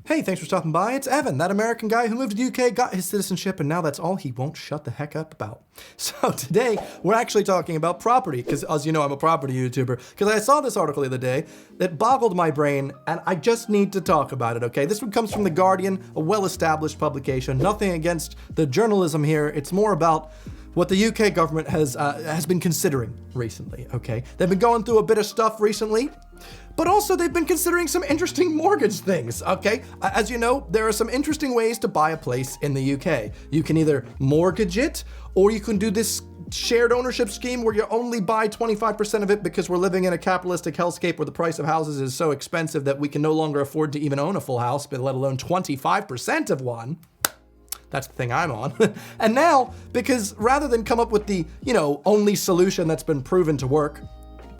Hey, thanks for stopping by. It's Evan, that American guy who moved to the UK, got his citizenship, and now that's all he won't shut the heck up about. So today, we're actually talking about property, because as you know, I'm a property YouTuber, because I saw this article the other day that boggled my brain, and I just need to talk about it, okay? This one comes from The Guardian, a well-established publication. Nothing against the journalism here. It's more about what the UK government has been considering recently, okay? They've been going through a bit of stuff recently, but also they've been considering some interesting mortgage things, okay? As you know, there are some interesting ways to buy a place in the UK. You can either mortgage it, or you can do this shared ownership scheme where you only buy 25% of it because we're living in a capitalistic hellscape where the price of houses is so expensive that we can no longer afford to even own a full house, but let alone 25% of one. That's the thing I'm on. And now, because rather than come up with the, only solution that's been proven to work,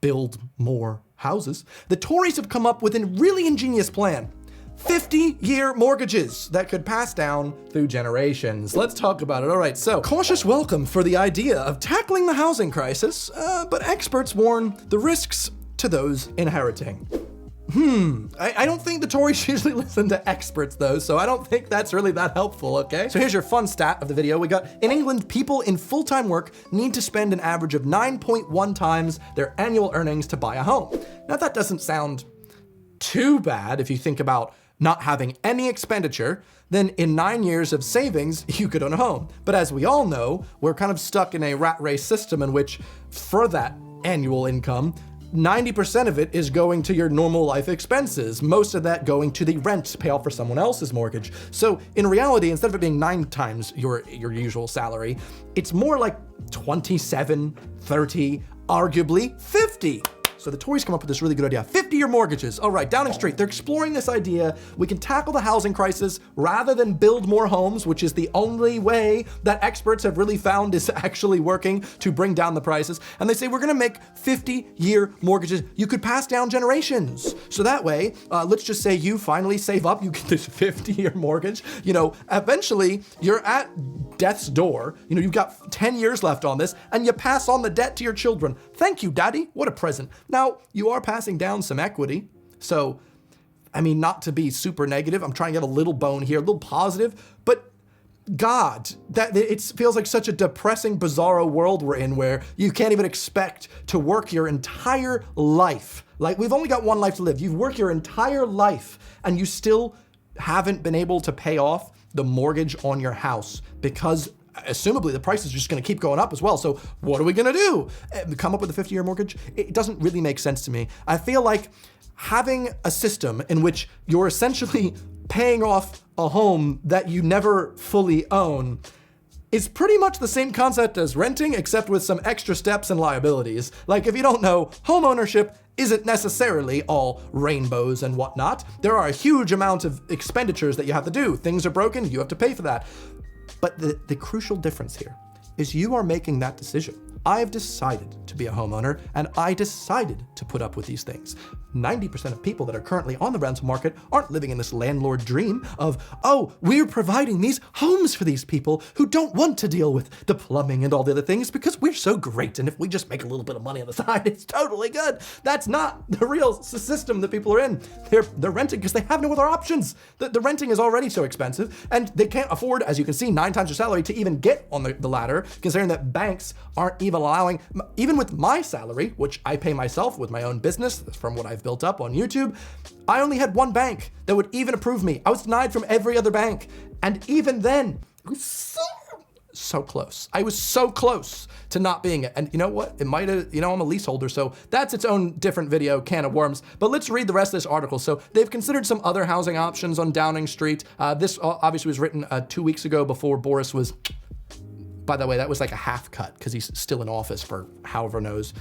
build more houses, the Tories have come up with a really ingenious plan. 50-year mortgages that could pass down through generations. Let's talk about it. All right, so cautious welcome for the idea of tackling the housing crisis, but experts warn the risks to those inheriting. I don't think the Tories usually listen to experts though, so I don't think that's really that helpful, okay? So here's your fun stat of the video. We got, in England, people in full-time work need to spend an average of 9.1 times their annual earnings to buy a home. Now that doesn't sound too bad if you think about not having any expenditure, then in 9 years of savings, you could own a home. But as we all know, we're kind of stuck in a rat race system in which for that annual income, 90% of it is going to your normal life expenses, most of that going to the rent to pay off for someone else's mortgage. So in reality, instead of it being 9 times your usual salary, it's more like 27, 30, arguably 50. So the Tories come up with this really good idea. 50-year mortgages. All right, Downing Street, they're exploring this idea. We can tackle the housing crisis rather than build more homes, which is the only way that experts have really found is actually working to bring down the prices. And they say, we're gonna make 50-year mortgages. You could pass down generations. So that way, let's just say you finally save up, you get this 50-year mortgage. Eventually you're at death's door. You've got 10 years left on this and you pass on the debt to your children. Thank you, Daddy. What a present. Now, you are passing down some equity. So, not to be super negative, I'm trying to get a little bone here, a little positive, but God, that it feels like such a depressing, bizarro world we're in where you can't even expect to work your entire life. Like, we've only got one life to live. You've worked your entire life and you still haven't been able to pay off the mortgage on your house because assumably the price is just gonna keep going up as well. So what are we gonna do? Come up with a 50-year mortgage? It doesn't really make sense to me. I feel like having a system in which you're essentially paying off a home that you never fully own is pretty much the same concept as renting, except with some extra steps and liabilities. Like, if you don't know, home ownership isn't necessarily all rainbows and whatnot. There are a huge amount of expenditures that you have to do. Things are broken, you have to pay for that. But the crucial difference here is you are making that decision. I've decided to be a homeowner and I decided to put up with these things. 90% of people that are currently on the rental market aren't living in this landlord dream of, oh, we're providing these homes for these people who don't want to deal with the plumbing and all the other things because we're so great. And if we just make a little bit of money on the side, it's totally good. That's not the real system that people are in. They're renting because they have no other options. The renting is already so expensive and they can't afford, as you can see, 9 times your salary to even get on the ladder, considering that banks aren't even allowing, even with my salary, which I pay myself with my own business from what I've built up on YouTube, I only had one bank that would even approve me. I was denied from every other bank. And even then, it was so close. I was so close to not being it. And you know what? It might have, I'm a leaseholder, so that's its own different video, can of worms. But let's read the rest of this article. So they've considered some other housing options on Downing Street. This obviously was written 2 weeks ago before Boris was, by the way, that was like a half cut because he's still in office for whoever knows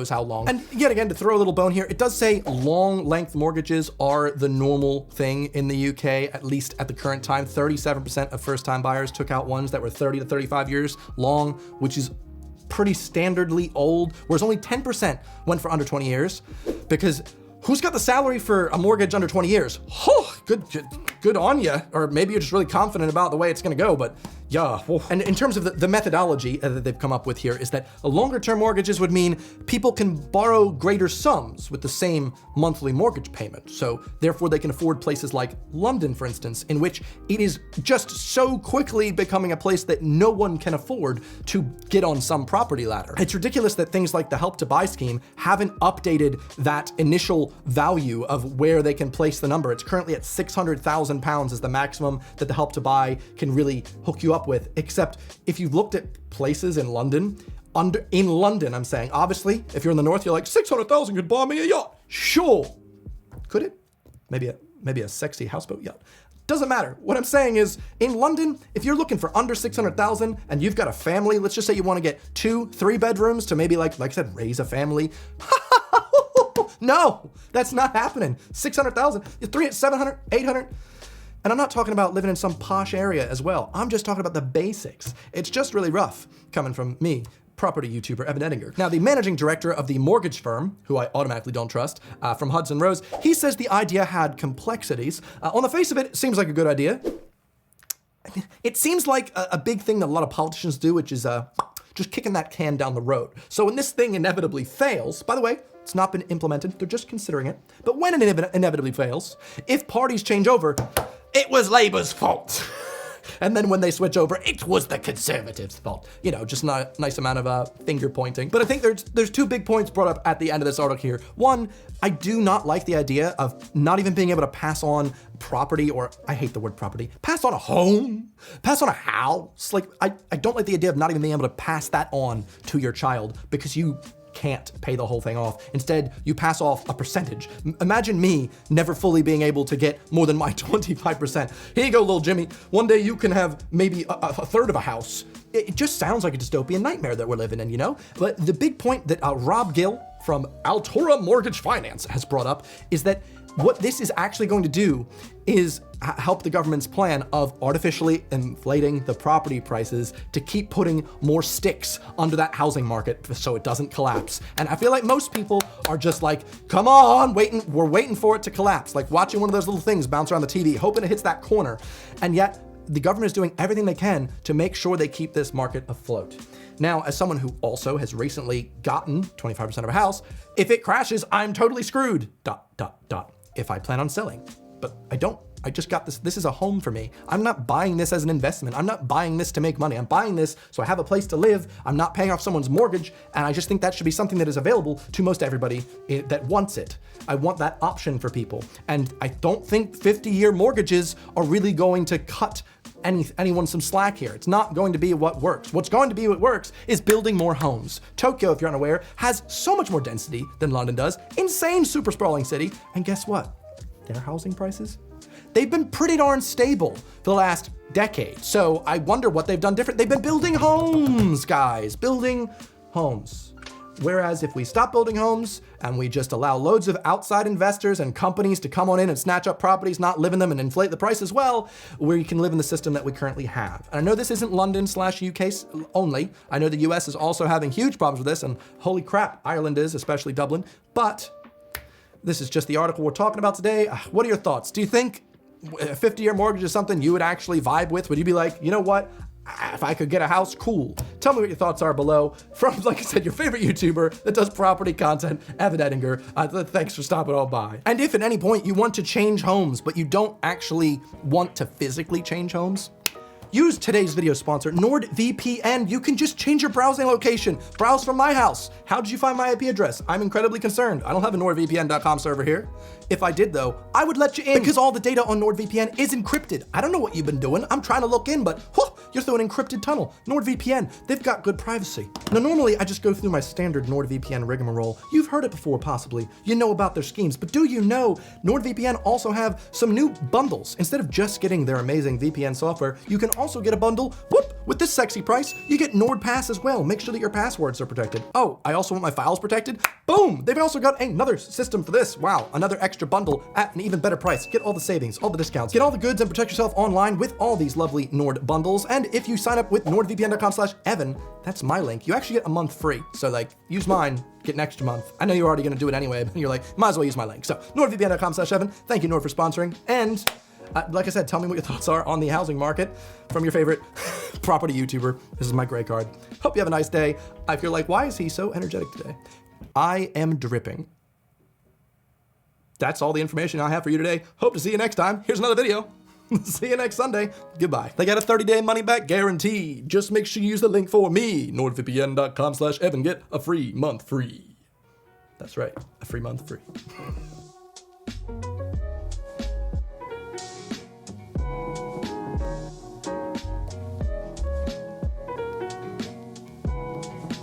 how long. And yet again, to throw a little bone here, it does say long length mortgages are the normal thing in the UK, at least at the current time. 37% of first time buyers took out ones that were 30 to 35 years long, which is pretty standardly old, whereas only 10% went for under 20 years because who's got the salary for a mortgage under 20 years? Oh, good on you. Or maybe you're just really confident about the way it's gonna go, but Yeah, and in terms of the methodology that they've come up with here is that longer-term mortgages would mean people can borrow greater sums with the same monthly mortgage payment. So therefore they can afford places like London, for instance, in which it is just so quickly becoming a place that no one can afford to get on some property ladder. It's ridiculous that things like the Help to Buy scheme haven't updated that initial value of where they can place the number. It's currently at £600,000 is the maximum that the Help to Buy can really hook you up with, except if you've looked at places in London, in London, I'm saying, obviously, if you're in the north, you're like, 600,000 could buy me a yacht. Sure. Could it? Maybe a sexy houseboat yacht. Doesn't matter. What I'm saying is, in London, if you're looking for under 600,000 and you've got a family, let's just say you want to get 2-3 bedrooms to maybe like I said, raise a family. No, that's not happening. 600,000, 300, 700, 800. And I'm not talking about living in some posh area as well. I'm just talking about the basics. It's just really rough coming from me, property YouTuber Evan Edinger. Now, the managing director of the mortgage firm, who I automatically don't trust, from Hudson Rose, he says the idea had complexities. On the face of it, it seems like a good idea. It seems like a big thing that a lot of politicians do, which is just kicking that can down the road. So when this thing inevitably fails, by the way, it's not been implemented, they're just considering it, but when it inevitably fails, if parties change over, it was Labour's fault. And then when they switch over, it was the Conservatives' fault. You know, just not a nice amount of finger pointing. But I think there's 2 big points brought up at the end of this article here. One, I do not like the idea of not even being able to pass on property, or I hate the word property, pass on a home, pass on a house. Like, I don't like the idea of not even being able to pass that on to your child because you can't pay the whole thing off. Instead, you pass off a percentage. Imagine me never fully being able to get more than my 25%. Here you go, little Jimmy. One day you can have maybe a third of a house. It just sounds like a dystopian nightmare that we're living in, you know? But the big point that Rob Gill from Aputure Mortgage Finance has brought up is that what this is actually going to do is help the government's plan of artificially inflating the property prices to keep putting more sticks under that housing market so it doesn't collapse. And I feel like most people are just like, come on, we're waiting for it to collapse. Like watching one of those little things bounce around the TV, hoping it hits that corner. And yet the government is doing everything they can to make sure they keep this market afloat. Now, as someone who also has recently gotten 25% of a house, if it crashes, I'm totally screwed, ... if I plan on selling. But I don't. I just got this. This is a home for me. I'm not buying this as an investment. I'm not buying this to make money. I'm buying this so I have a place to live. I'm not paying off someone's mortgage. And I just think that should be something that is available to most everybody that wants it. I want that option for people. And I don't think 50-year mortgages are really going to cut anyone some slack here. It's not going to be what works. What's going to be what works is building more homes. Tokyo, if you're unaware, has so much more density than London does. Insane, super sprawling city. And guess what? Their housing prices? They've been pretty darn stable for the last decade. So I wonder what they've done different. They've been building homes, guys, building homes. Whereas if we stop building homes and we just allow loads of outside investors and companies to come on in and snatch up properties, not live in them and inflate the price as well, we can live in the system that we currently have. And I know this isn't London/UK only. I know the US is also having huge problems with this, and holy crap, Ireland is, especially Dublin. But this is just the article we're talking about today. What are your thoughts? Do you think a 50-year mortgage is something you would actually vibe with? Would you be like, you know what? If I could get a house, cool. Tell me what your thoughts are below. From, like I said, your favorite YouTuber that does property content, Evan Edinger. Thanks for stopping all by. And if at any point you want to change homes, but you don't actually want to physically change homes, use today's video sponsor, NordVPN. You can just change your browsing location. Browse from my house. How did you find my IP address? I'm incredibly concerned. I don't have a NordVPN.com server here. If I did though, I would let you in because all the data on NordVPN is encrypted. I don't know what you've been doing. I'm trying to look in, but you're through an encrypted tunnel. NordVPN, they've got good privacy. Now, normally I just go through my standard NordVPN rigmarole. You've heard it before, possibly. You know about their schemes, but do you know NordVPN also have some new bundles? Instead of just getting their amazing VPN software, you can also get a bundle, with this sexy price. You get NordPass as well. Make sure that your passwords are protected. Oh, I also want my files protected. Boom! They've also got another system for this. Wow, another extra bundle at an even better price. Get all the savings, all the discounts, get all the goods and protect yourself online with all these lovely Nord bundles. And if you sign up with nordvpn.com/Evan, that's my link. You actually get a month free. So like, use mine, get an extra month. I know you're already gonna do it anyway, but you're like, might as well use my link. So nordvpn.com/Evan. Thank you, Nord, for sponsoring. And Like I said, tell me what your thoughts are on the housing market from your favorite property YouTuber. This is my gray card. Hope you have a nice day. I feel like, why is he so energetic today? I am dripping. That's all the information I have for you today. Hope to see you next time. Here's another video. See you next Sunday. Goodbye. They got a 30-day money-back guarantee. Just make sure you use the link for me, nordvpn.com/Evan. Get a free month free. That's right, a free month free.